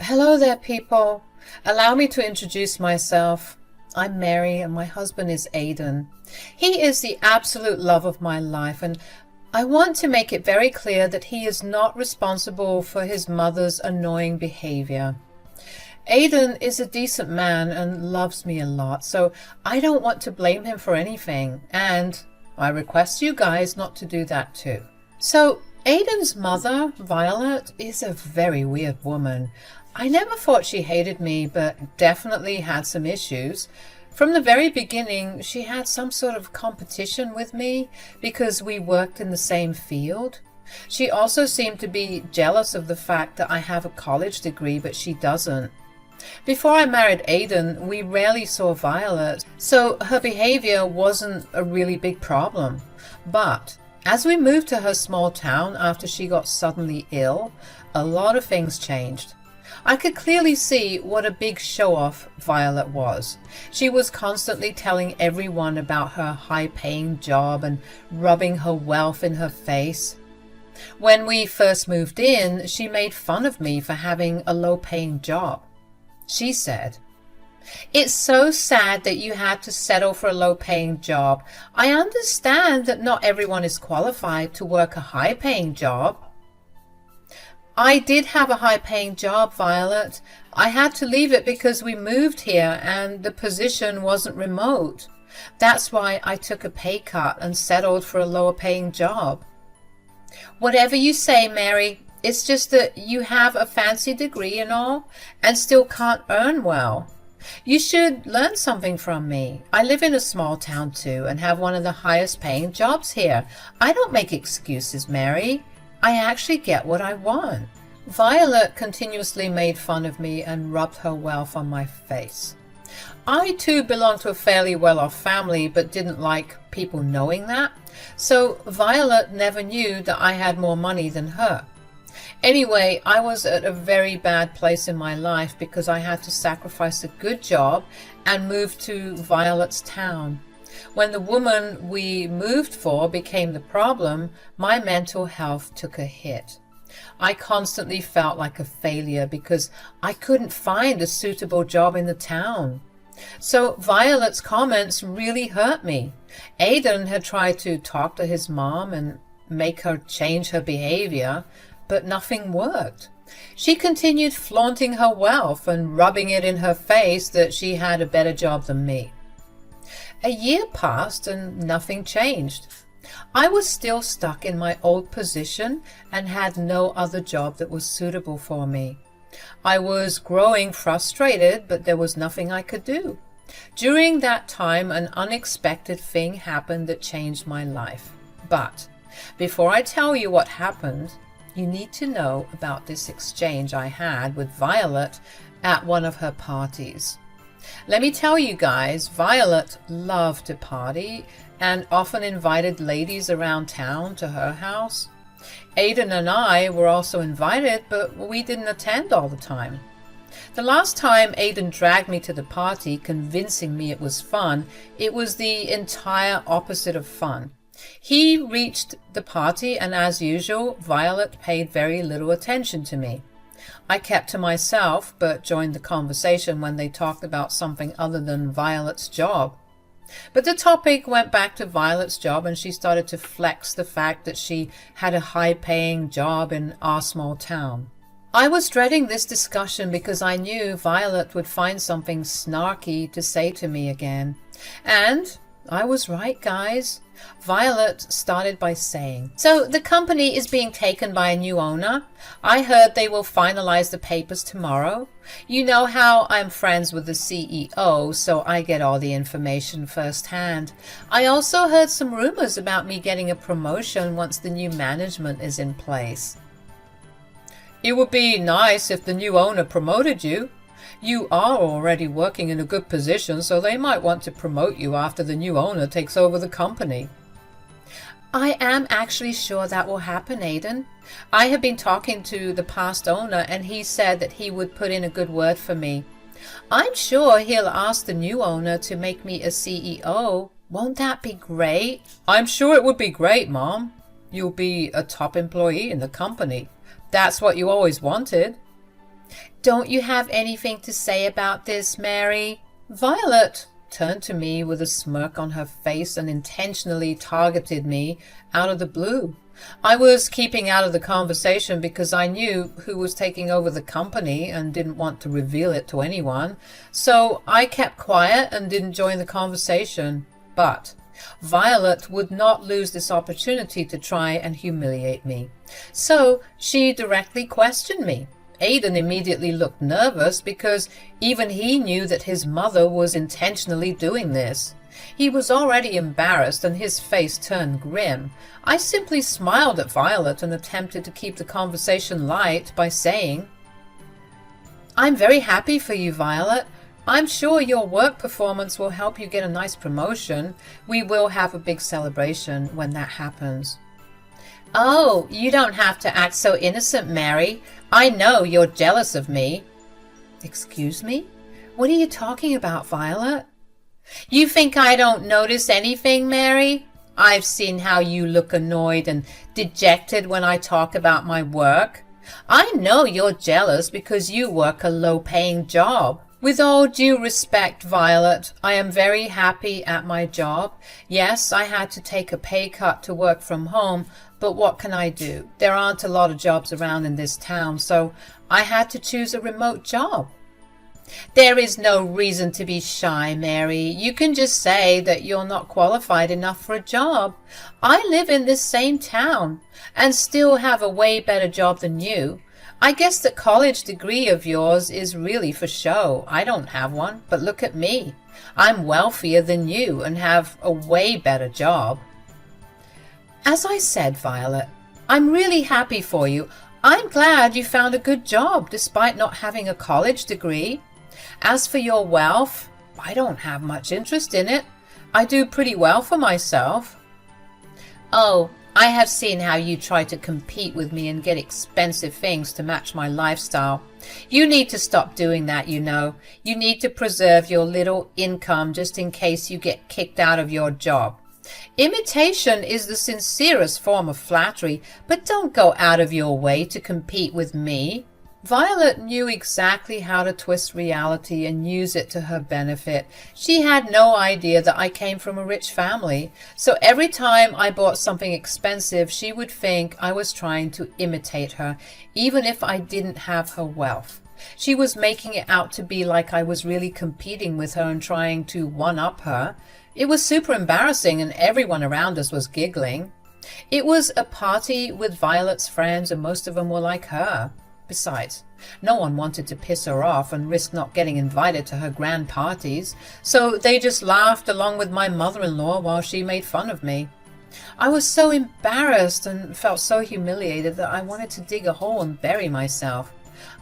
Hello there, people. Allow me to introduce myself. I'm Mary and my husband is Aidan. He is the absolute love of my life, and I want to make it very clear that he is not responsible for his mother's annoying behavior. Aidan is a decent man and loves me a lot, so I don't want to blame him for anything, and I request you guys not to do that too. So, Aidan's mother, Violet, is a very weird woman. I never thought she hated me, but definitely had some issues. From the very beginning, she had some sort of competition with me because we worked in the same field. She also seemed to be jealous of the fact that I have a college degree, but she doesn't. Before I married Aidan, we rarely saw Violet, so her behavior wasn't a really big problem. But as we moved to her small town after she got suddenly ill, a lot of things changed. I could clearly see what a big show-off Violet was. She was constantly telling everyone about her high-paying job and rubbing her wealth in her face. When we first moved in, she made fun of me for having a low-paying job. She said, "It's so sad that you had to settle for a low-paying job. I understand that not everyone is qualified to work a high-paying job." I did have a high-paying job, Violet. I had to leave it because we moved here and the position wasn't remote. That's why I took a pay cut and settled for a lower-paying job. Whatever you say, Mary, it's just that you have a fancy degree and all and still can't earn well. You should learn something from me. I live in a small town too and have one of the highest paying jobs here. I don't make excuses, Mary. I actually get what I want. Violet continuously made fun of me and rubbed her wealth on my face. I too belonged to a fairly well-off family but didn't like people knowing that, so Violet never knew that I had more money than her. Anyway, I was at a very bad place in my life because I had to sacrifice a good job and move to Violet's town. When the woman we moved for became the problem, my mental health took a hit. I constantly felt like a failure because I couldn't find a suitable job in the town. So Violet's comments really hurt me. Aidan had tried to talk to his mom and make her change her behavior, but nothing worked. She continued flaunting her wealth and rubbing it in her face that she had a better job than me. A year passed and nothing changed. I was still stuck in my old position and had no other job that was suitable for me. I was growing frustrated, but there was nothing I could do. During that time, an unexpected thing happened that changed my life. But before I tell you what happened, you need to know about this exchange I had with Violet at one of her parties. Let me tell you guys, Violet loved to party and often invited ladies around town to her house. Aidan and I were also invited, but we didn't attend all the time. The last time Aidan dragged me to the party, convincing me it was fun, it was the entire opposite of fun. He reached the party and, as usual, Violet paid very little attention to me. I kept to myself, but joined the conversation when they talked about something other than Violet's job. But the topic went back to Violet's job, and she started to flex the fact that she had a high-paying job in our small town. I was dreading this discussion because I knew Violet would find something snarky to say to me again. And I was right, guys. Violet started by saying, "So the company is being taken by a new owner. I heard they will finalize the papers tomorrow. You know how I'm friends with the CEO, so I get all the information firsthand. I also heard some rumors about me getting a promotion once the new management is in place." "It would be nice if the new owner promoted you. You are already working in a good position, so they might want to promote you after the new owner takes over the company." "I am actually sure that will happen, Aidan. I have been talking to the past owner and he said that he would put in a good word for me. I'm sure he'll ask the new owner to make me a CEO. Won't that be great?" "I'm sure it would be great, Mom. You'll be a top employee in the company. That's what you always wanted." Don't you have anything to say about this, Mary? Violet turned to me with a smirk on her face and intentionally targeted me out of the blue. I was keeping out of the conversation because I knew who was taking over the company and didn't want to reveal it to anyone. So I kept quiet and didn't join the conversation. But Violet would not lose this opportunity to try and humiliate me. So she directly questioned me. Aidan immediately looked nervous because even he knew that his mother was intentionally doing this. He was already embarrassed and his face turned grim. I simply smiled at Violet and attempted to keep the conversation light by saying, "I'm very happy for you, Violet. I'm sure your work performance will help you get a nice promotion. We will have a big celebration when that happens." "Oh, you don't have to act so innocent, Mary. I know you're jealous of me." "Excuse me? What are you talking about, Violet?" "You think I don't notice anything, Mary? I've seen how you look annoyed and dejected when I talk about my work. I know you're jealous because you work a low-paying job. With all due respect, Violet, I am very happy at my job. Yes, I had to take a pay cut to work from home, but what can I do? There aren't a lot of jobs around in this town, so I had to choose a remote job." "There is no reason to be shy, Mary. You can just say that you're not qualified enough for a job. I live in this same town and still have a way better job than you. I guess that college degree of yours is really for show. I don't have one, but look at me. I'm wealthier than you and have a way better job." "As I said, Violet, I'm really happy for you. I'm glad you found a good job despite not having a college degree. As for your wealth, I don't have much interest in it. I do pretty well for myself." "Oh, I have seen how you try to compete with me and get expensive things to match my lifestyle. You need to stop doing that, you know. You need to preserve your little income just in case you get kicked out of your job. Imitation is the sincerest form of flattery, but don't go out of your way to compete with me." Violet knew exactly how to twist reality and use it to her benefit. She had no idea that I came from a rich family, so every time I bought something expensive, she would think I was trying to imitate her, even if I didn't have her wealth. She was making it out to be like I was really competing with her and trying to one-up her. It was super embarrassing and everyone around us was giggling. It was a party with Violet's friends and most of them were like her. Besides, no one wanted to piss her off and risk not getting invited to her grand parties, so they just laughed along with my mother-in-law while she made fun of me. I was so embarrassed and felt so humiliated that I wanted to dig a hole and bury myself.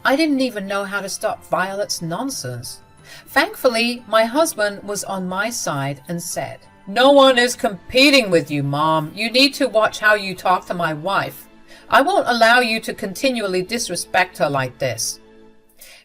I didn't even know how to stop Violet's nonsense. Thankfully, my husband was on my side and said, "No one is competing with you, Mom. You need to watch how you talk to my wife. I won't allow you to continually disrespect her like this."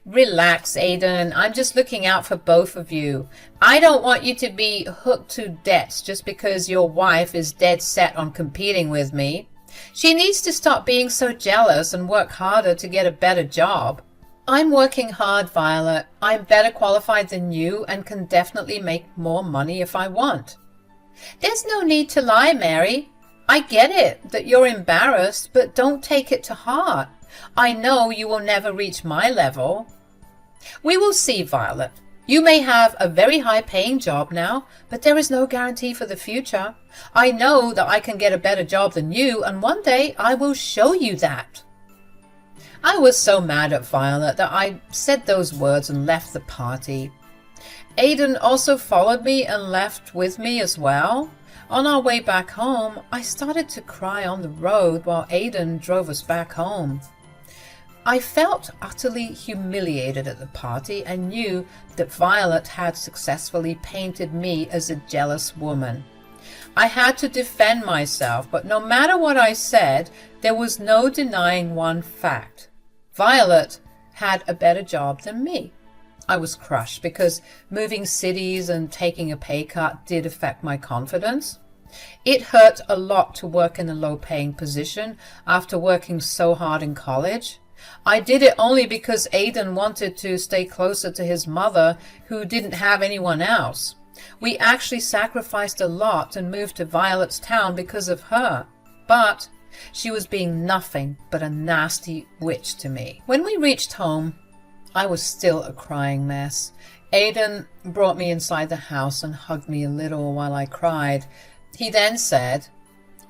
"Relax, Aidan. I'm just looking out for both of you. I don't want you to be hooked to debts just because your wife is dead set on competing with me. She needs to stop being so jealous and work harder to get a better job." "I'm working hard, Violet. I'm better qualified than you and can definitely make more money if I want." "There's no need to lie, Mary. I get it that you're embarrassed, but don't take it to heart. I know you will never reach my level." "We will see, Violet. You may have a very high-paying job now, but there is no guarantee for the future. I know that I can get a better job than you, and one day I will show you that." I was so mad at Violet that I said those words and left the party. Aidan also followed me and left with me as well. On our way back home, I started to cry on the road while Aidan drove us back home. I felt utterly humiliated at the party and knew that Violet had successfully painted me as a jealous woman. I had to defend myself, but no matter what I said, there was no denying one fact. Violet had a better job than me. I was crushed because moving cities and taking a pay cut did affect my confidence. It hurt a lot to work in a low-paying position after working so hard in college. I did it only because Aidan wanted to stay closer to his mother, who didn't have anyone else. We actually sacrificed a lot and moved to Violet's town because of her. But she was being nothing but a nasty witch to me. When we reached home, I was still a crying mess. Aidan brought me inside the house and hugged me a little while I cried. He then said,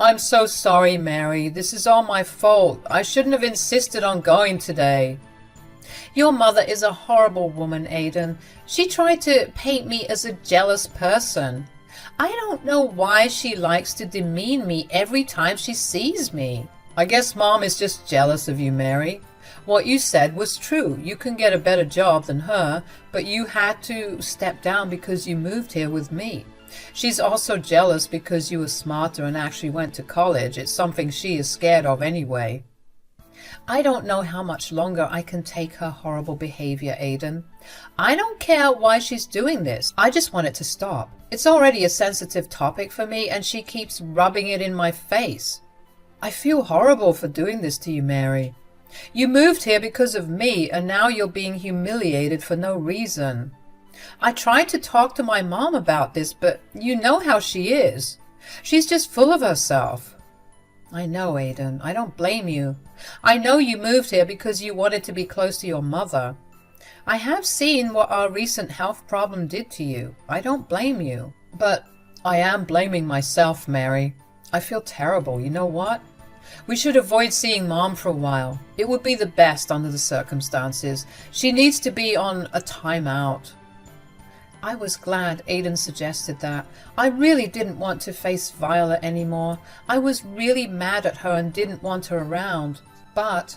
"I'm so sorry, Mary. This is all my fault. I shouldn't have insisted on going today." "Your mother is a horrible woman, Aidan. She tried to paint me as a jealous person. I don't know why she likes to demean me every time she sees me." "I guess Mom is just jealous of you, Mary. What you said was true. You can get a better job than her, but you had to step down because you moved here with me. She's also jealous because you were smarter and actually went to college. It's something she is scared of anyway." "I don't know how much longer I can take her horrible behavior, Aidan. I don't care why she's doing this. I just want it to stop. It's already a sensitive topic for me, and she keeps rubbing it in my face. I feel horrible for doing this to you, Mary. You moved here because of me, and now you're being humiliated for no reason. I tried to talk to my mom about this, but you know how she is. She's just full of herself." "I know, Aidan. I don't blame you. I know you moved here because you wanted to be close to your mother. I have seen what our recent health problem did to you. I don't blame you. But I am blaming myself, Mary. I feel terrible. You know what? We should avoid seeing Mom for a while. It would be the best under the circumstances. She needs to be on a timeout." I was glad Aidan suggested that. I really didn't want to face Violet anymore. I was really mad at her and didn't want her around. But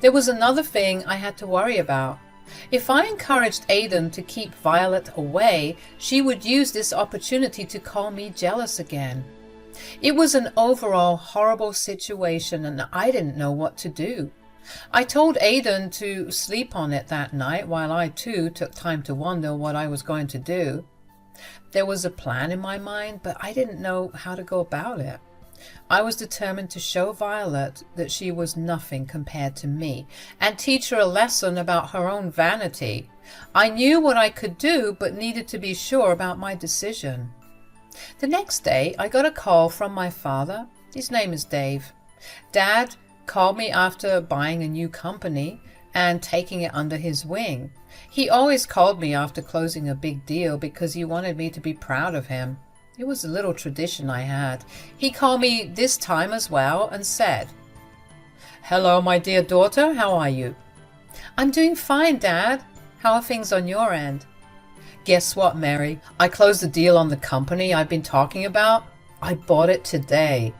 there was another thing I had to worry about. If I encouraged Aidan to keep Violet away, she would use this opportunity to call me jealous again. It was an overall horrible situation, and I didn't know what to do. I told Aidan to sleep on it that night while I too took time to wonder what I was going to do. There was a plan in my mind, but I didn't know how to go about it. I was determined to show Violet that she was nothing compared to me and teach her a lesson about her own vanity. I knew what I could do, but needed to be sure about my decision. The next day, I got a call from my father. His name is Dave. Dad called me after buying a new company and taking it under his wing. He always called me after closing a big deal because he wanted me to be proud of him. It was a little tradition I had. He called me this time as well and said, "Hello, my dear daughter. How are you?" "I'm doing fine, Dad. How are things on your end?" "Guess what, Mary? I closed the deal on the company I've been talking about. I bought it today."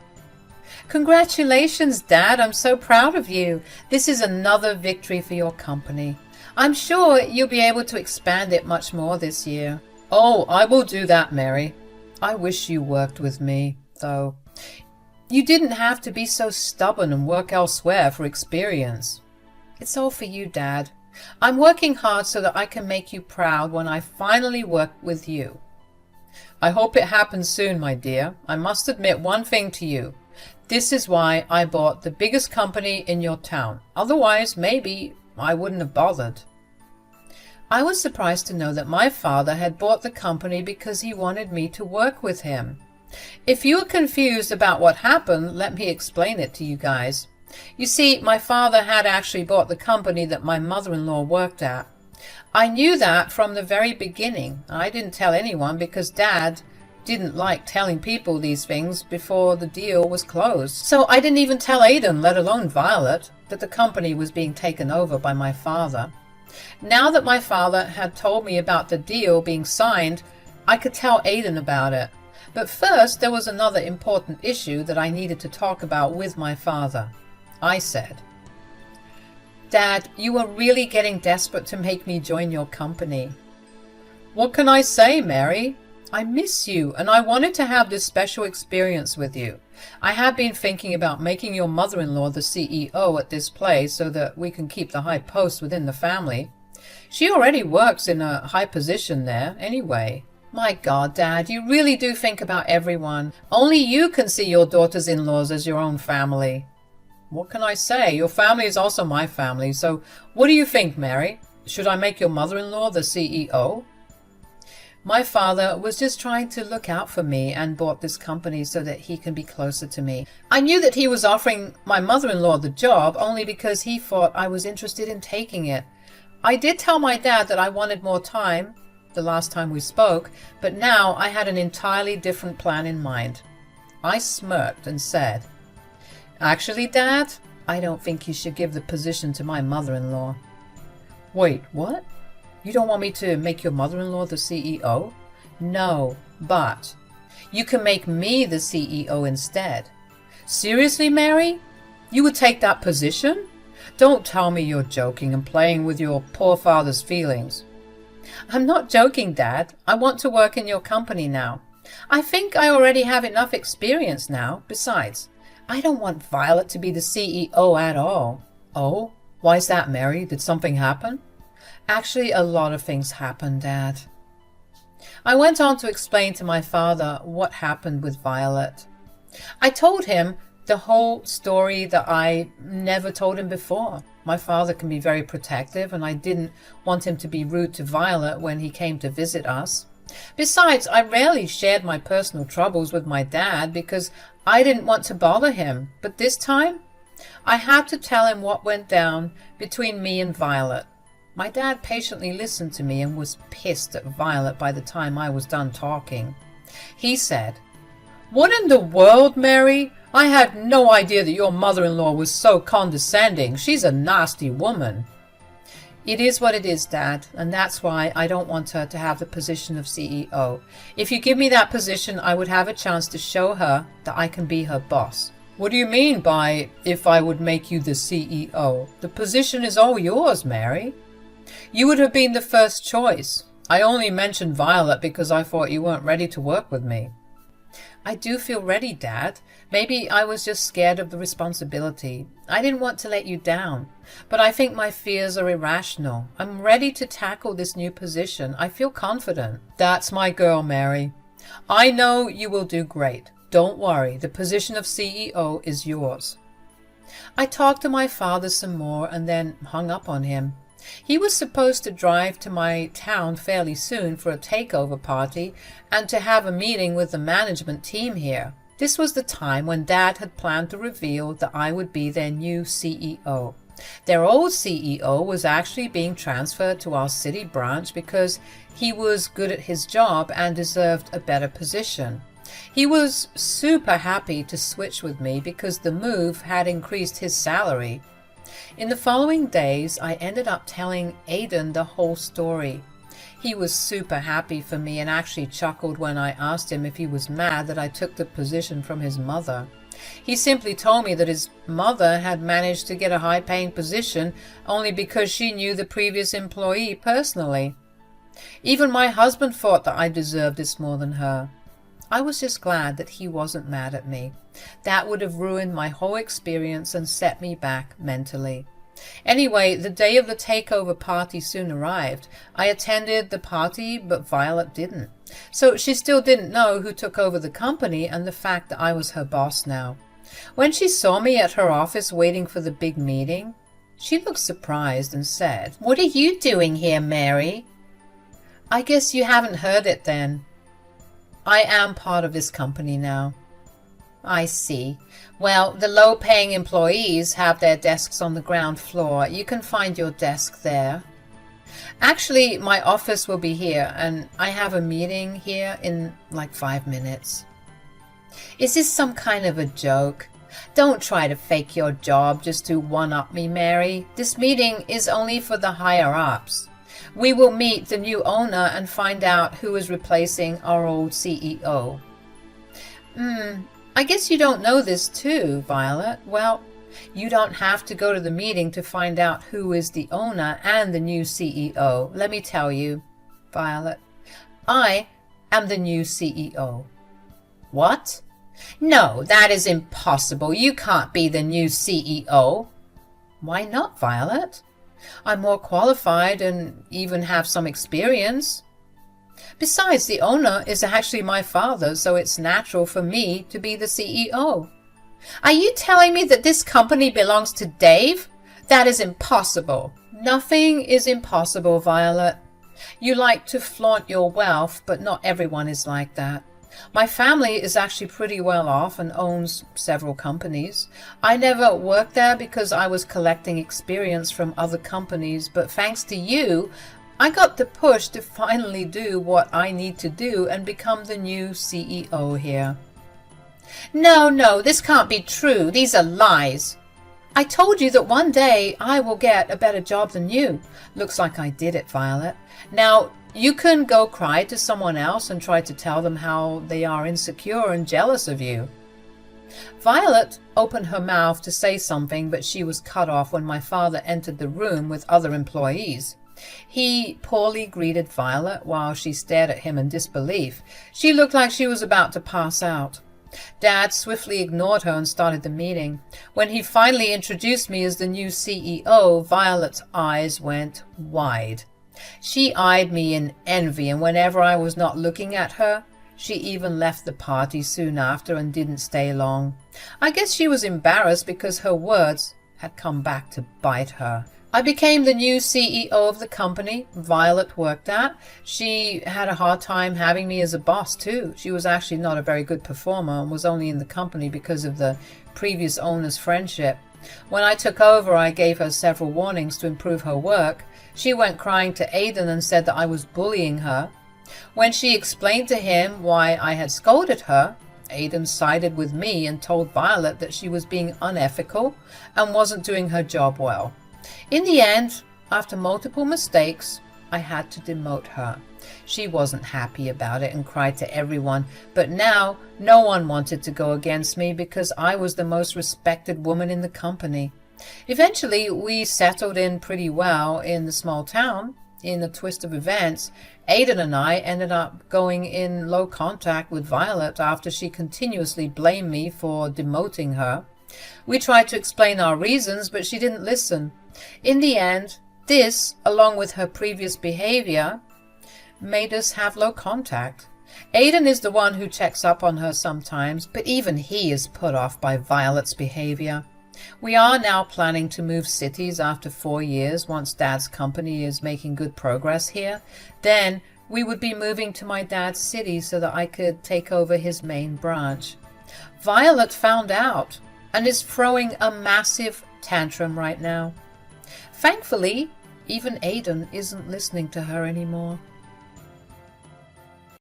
"Congratulations, Dad. I'm so proud of you. This is another victory for your company. I'm sure you'll be able to expand it much more this year." "Oh, I will do that, Mary. I wish you worked with me, though. You didn't have to be so stubborn and work elsewhere for experience." "It's all for you, Dad. I'm working hard so that I can make you proud when I finally work with you." "I hope it happens soon, my dear. I must admit one thing to you. This is why I bought the biggest company in your town. Otherwise, maybe I wouldn't have bothered." I was surprised to know that my father had bought the company because he wanted me to work with him. If you are confused about what happened, let me explain it to you guys. You see, my father had actually bought the company that my mother-in-law worked at. I knew that from the very beginning. I didn't tell anyone because Dad didn't like telling people these things before the deal was closed. So I didn't even tell Aidan, let alone Violet, that the company was being taken over by my father. Now that my father had told me about the deal being signed, I could tell Aidan about it. But first, there was another important issue that I needed to talk about with my father. I said, "Dad, you are really getting desperate to make me join your company." "What can I say, Mary? I miss you, and I wanted to have this special experience with you. I have been thinking about making your mother-in-law the CEO at this place so that we can keep the high post within the family. She already works in a high position there anyway." "My God, Dad, you really do think about everyone. Only you can see your daughters-in-laws as your own family." What can I say? Your family is also my family. So what do you think, Mary? Should I make your mother-in-law the CEO? My father was just trying to look out for me and bought this company so that he can be closer to me. I knew that he was offering my mother-in-law the job only because he thought I was interested in taking it. I did tell my dad that I wanted more time the last time we spoke, but now I had an entirely different plan in mind. I smirked and said, "Actually, Dad, I don't think you should give the position to my mother-in-law." "Wait, what? You don't want me to make your mother-in-law the CEO?" "No, but you can make me the CEO instead." "Seriously, Mary? You would take that position? Don't tell me you're joking and playing with your poor father's feelings." "I'm not joking, Dad. I want to work in your company now. I think I already have enough experience now. Besides, I don't want Violet to be the CEO at all." "Oh, why's that, Mary? Did something happen?" "Actually, a lot of things happened, Dad." I went on to explain to my father what happened with Violet. I told him the whole story that I never told him before. My father can be very protective, and I didn't want him to be rude to Violet when he came to visit us. Besides, I rarely shared my personal troubles with my dad because I didn't want to bother him. But this time, I had to tell him what went down between me and Violet. My dad patiently listened to me and was pissed at Violet by the time I was done talking. He said, "What in the world, Mary? I had no idea that your mother-in-law was so condescending. She's a nasty woman." "It is what it is, Dad, and that's why I don't want her to have the position of CEO. If you give me that position, I would have a chance to show her that I can be her boss." "What do you mean by, if I would make you the CEO? The position is all yours, Mary. You would have been the first choice. I only mentioned Violet because I thought you weren't ready to work with me." "I do feel ready, Dad. Maybe I was just scared of the responsibility. I didn't want to let you down. But I think my fears are irrational. I'm ready to tackle this new position. I feel confident." "That's my girl, Mary. I know you will do great. Don't worry. The position of CEO is yours." I talked to my father some more and then hung up on him. He was supposed to drive to my town fairly soon for a takeover party and to have a meeting with the management team here. This was the time when Dad had planned to reveal that I would be their new CEO. Their old CEO was actually being transferred to our city branch because he was good at his job and deserved a better position. He was super happy to switch with me because the move had increased his salary. In the following days, I ended up telling Aidan the whole story. He was super happy for me and actually chuckled when I asked him if he was mad that I took the position from his mother. He simply told me that his mother had managed to get a high-paying position only because she knew the previous employee personally. Even my husband thought that I deserved this more than her. I was just glad that he wasn't mad at me. That would have ruined my whole experience and set me back mentally. Anyway, the day of the takeover party soon arrived. I attended the party, but Violet didn't. So she still didn't know who took over the company and the fact that I was her boss now. When she saw me at her office waiting for the big meeting, she looked surprised and said, "What are you doing here, Mary?" "I guess you haven't heard it then. I am part of this company now." "I see. Well, the low-paying employees have their desks on the ground floor. You can find your desk there." "Actually, my office will be here, and I have a meeting here in like 5 minutes." "Is this some kind of a joke? Don't try to fake your job just to one-up me, Mary. This meeting is only for the higher-ups. We will meet the new owner and find out who is replacing our old CEO." I guess you don't know this too, Violet. Well, you don't have to go to the meeting to find out who is the owner and the new CEO. Let me tell you, Violet, I am the new CEO. "What? No, that is impossible. You can't be the new CEO." "Why not, Violet? I'm more qualified and even have some experience. Besides, the owner is actually my father, so it's natural for me to be the CEO. Are you telling me that this company belongs to Dave? That is impossible. Nothing is impossible, Violet. You like to flaunt your wealth, but not everyone is like that. My family is actually pretty well off and owns several companies. I never worked there because I was collecting experience from other companies, but thanks to you, I got the push to finally do what I need to do and become the new CEO here. No, this can't be true. These are lies. I told you that one day I will get a better job than you. Looks like I did it, Violet. Now, you can go cry to someone else and try to tell them how they are insecure and jealous of you. Violet opened her mouth to say something, but she was cut off when my father entered the room with other employees. He poorly greeted Violet while she stared at him in disbelief. She looked like she was about to pass out. Dad swiftly ignored her and started the meeting. When he finally introduced me as the new CEO, Violet's eyes went wide. She eyed me in envy, and whenever I was not looking at her, she even left the party soon after and didn't stay long. I guess she was embarrassed because her words had come back to bite her. I became the new CEO of the company Violet worked at. She had a hard time having me as a boss too. She was actually not a very good performer and was only in the company because of the previous owner's friendship. When I took over, I gave her several warnings to improve her work. She went crying to Aidan and said that I was bullying her. When she explained to him why I had scolded her, Aidan sided with me and told Violet that she was being unethical and wasn't doing her job well. In the end, after multiple mistakes, I had to demote her. She wasn't happy about it and cried to everyone, but now no one wanted to go against me because I was the most respected woman in the company. Eventually, we settled in pretty well in the small town. In a twist of events, Aidan and I ended up going in low contact with Violet after she continuously blamed me for demoting her. We tried to explain our reasons, but she didn't listen. In the end, this, along with her previous behavior, made us have low contact. Aidan is the one who checks up on her sometimes, but even he is put off by Violet's behavior. We are now planning to move cities after 4 years once Dad's company is making good progress here. Then we would be moving to my dad's city so that I could take over his main branch. Violet found out and is throwing a massive tantrum right now. Thankfully, even Aidan isn't listening to her anymore.